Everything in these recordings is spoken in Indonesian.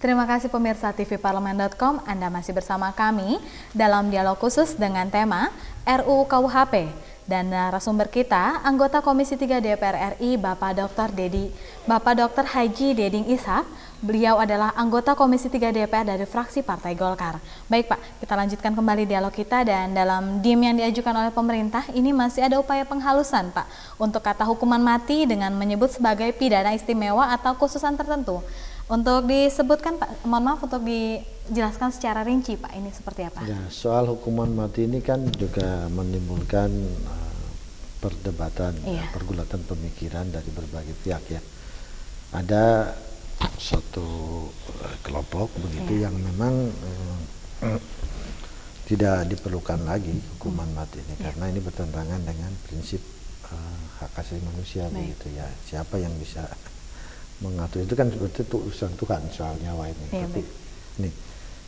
Terima kasih pemirsa tvparlemen.com, Anda masih bersama kami dalam dialog khusus dengan tema RUU KUHP. Dan narasumber kita, anggota Komisi 3 DPR RI, Bapak Dr. Haji Deding Ishak. Beliau adalah anggota Komisi 3 DPR dari fraksi Partai Golkar. Baik Pak, kita lanjutkan kembali dialog kita, dan dalam DIM yang diajukan oleh pemerintah ini masih ada upaya penghalusan Pak untuk kata hukuman mati dengan menyebut sebagai pidana istimewa atau khususan tertentu. Untuk disebutkan Pak, mohon maaf untuk dijelaskan secara rinci Pak, ini seperti apa? Ya, soal hukuman mati ini kan juga menimbulkan perdebatan, pergulatan pemikiran dari berbagai pihak ya. Ada satu kelompok begitu yang memang tidak diperlukan lagi hukuman mati ini karena ini bertentangan dengan prinsip hak asasi manusia begitu ya. Siapa yang bisa mengatur itu kan seperti itu urusan Tuhan soal nyawa ini.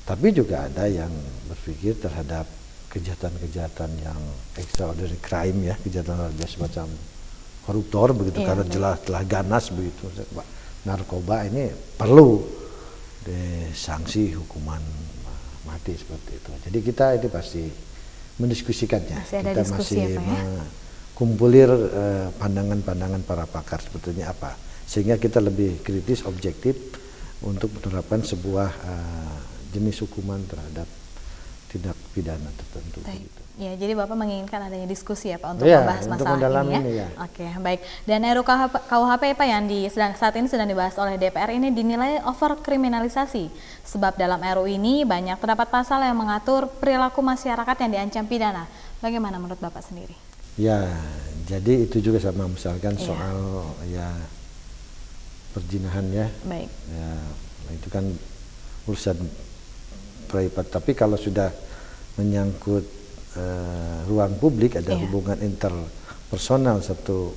Tapi juga ada yang berpikir terhadap kejahatan-kejahatan yang extraordinary crime ya, kejahatan luar biasa semacam koruptor begitu karena jelas telah ganas begitu. Narkoba ini perlu disanksi hukuman mati seperti itu. Jadi kita ini pasti mendiskusikannya. Kita masih mengkumpulir pandangan-pandangan para pakar sebetulnya apa, sehingga kita lebih kritis, objektif untuk menerapkan sebuah jenis hukuman terhadap tindak pidana tertentu. Gitu. Ya, jadi Bapak menginginkan adanya diskusi ya Pak untuk membahas masalah ini ya. Oke, baik. Dan RUU KUHP Pak yang saat ini sedang dibahas oleh DPR ini dinilai overkriminalisasi. Sebab dalam RUU ini banyak terdapat pasal yang mengatur perilaku masyarakat yang diancam pidana. Bagaimana menurut Bapak sendiri? Ya, jadi itu juga sama misalkan soal ya perzinahan ya. Baik. Ya, itu kan urusan private, tapi kalau sudah menyangkut ruang publik, ada hubungan interpersonal satu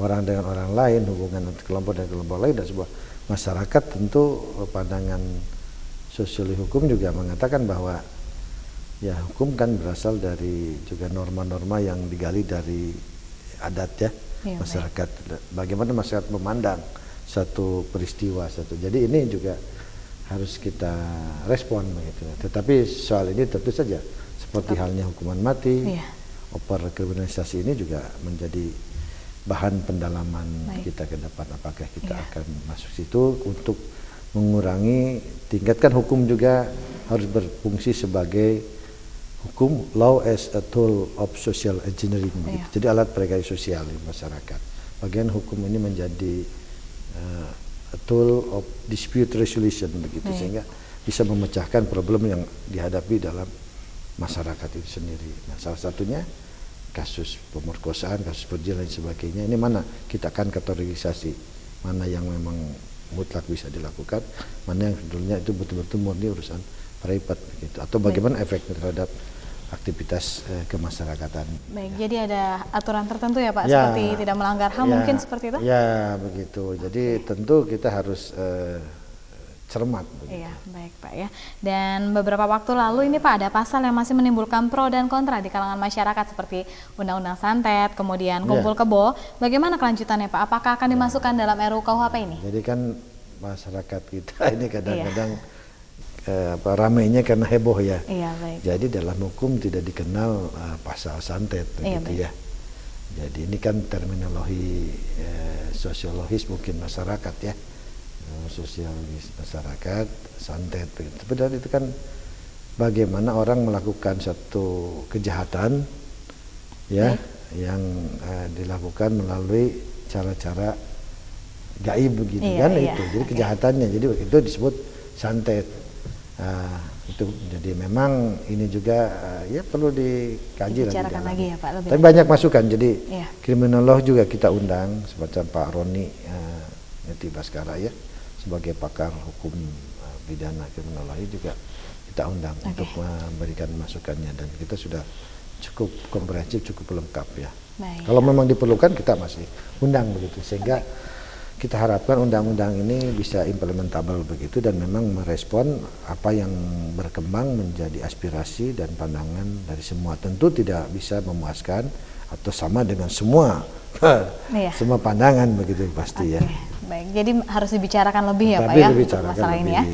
orang dengan orang lain, hubungan kelompok dengan kelompok lain dan sebuah masyarakat, tentu pandangan sosiologi hukum juga mengatakan bahwa ya hukum kan berasal dari juga norma-norma yang digali dari adat ya, masyarakat. Bagaimana masyarakat memandang satu peristiwa jadi ini juga harus kita respon begitu. Tetapi soal ini tentu saja seperti halnya hukuman mati, overkriminalisasi ini juga menjadi bahan pendalaman kita ke depan. Apakah kita akan masuk situ untuk mengurangi, tingkatkan hukum juga harus berfungsi sebagai hukum, law as a tool of social engineering begitu. Jadi alat perekai sosial di masyarakat. Bagian hukum ini menjadi a tool of dispute resolution begitu, sehingga bisa memecahkan problem yang dihadapi dalam masyarakat itu sendiri. Nah, salah satunya kasus pemerkosaan, kasus perjalanan dan sebagainya. Ini mana kita akan kategorisasi mana yang memang mutlak bisa dilakukan, mana yang sebetulnya itu betul-betul murni urusan private begitu, atau bagaimana efeknya terhadap aktivitas kemasyarakatan. Baik, jadi ada aturan tertentu ya Pak, seperti tidak melanggar HAM mungkin seperti itu? Ya, begitu. Jadi tentu kita harus cermat. Begitu. Iya, baik Pak ya. Dan beberapa waktu lalu ini Pak ada pasal yang masih menimbulkan pro dan kontra di kalangan masyarakat seperti Undang-Undang Santet, kemudian Kumpul Kebo. Bagaimana kelanjutannya Pak? Apakah akan dimasukkan dalam RUU KUHP ini? Jadi kan masyarakat kita ini kadang-kadang ramainya karena heboh ya. Iya, baik. Jadi dalam hukum tidak dikenal pasal santet begitu ya. Jadi ini kan terminologi sosiologis mungkin masyarakat ya. Sosiologis masyarakat santet begitu. Tapi dari itu kan bagaimana orang melakukan satu kejahatan ya yang dilakukan melalui cara-cara gaib begitu kan itu. Jadi kejahatannya jadi itu disebut santet. Itu jadi memang ini juga ya perlu dikaji lagi ya Pak. Tapi banyak masukan. Jadi kriminolog juga kita undang semacam Pak Roni Neti Baskara ya, sebagai pakar hukum pidana kriminologi juga kita undang untuk memberikan masukannya, dan kita sudah cukup komprehensif, cukup lengkap ya. Kalau memang diperlukan kita masih undang begitu, sehingga kita harapkan undang-undang ini bisa implementabel begitu dan memang merespon apa yang berkembang menjadi aspirasi dan pandangan dari semua. Tentu tidak bisa memuaskan atau sama dengan semua semua pandangan begitu pasti ya. baik. Jadi harus dibicarakan lebih ya Pak Tapi ya untuk dibicarakan masalah ini ya.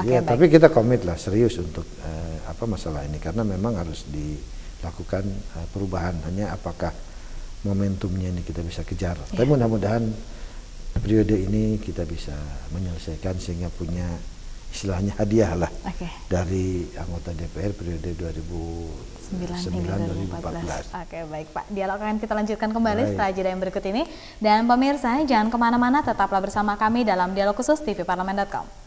Ya, tapi kita komit lah serius untuk masalah ini karena memang harus dilakukan perubahan. Hanya apakah momentumnya ini kita bisa kejar. Tapi mudah-mudahan periode ini kita bisa menyelesaikan sehingga punya istilahnya hadiah lah dari anggota DPR periode 2009-2014. Oke, baik Pak. Dialog akan kita lanjutkan kembali setelah jeda yang berikut ini. Dan pemirsa, jangan kemana-mana, tetaplah bersama kami dalam Dialog Khusus TV Parlemen.com.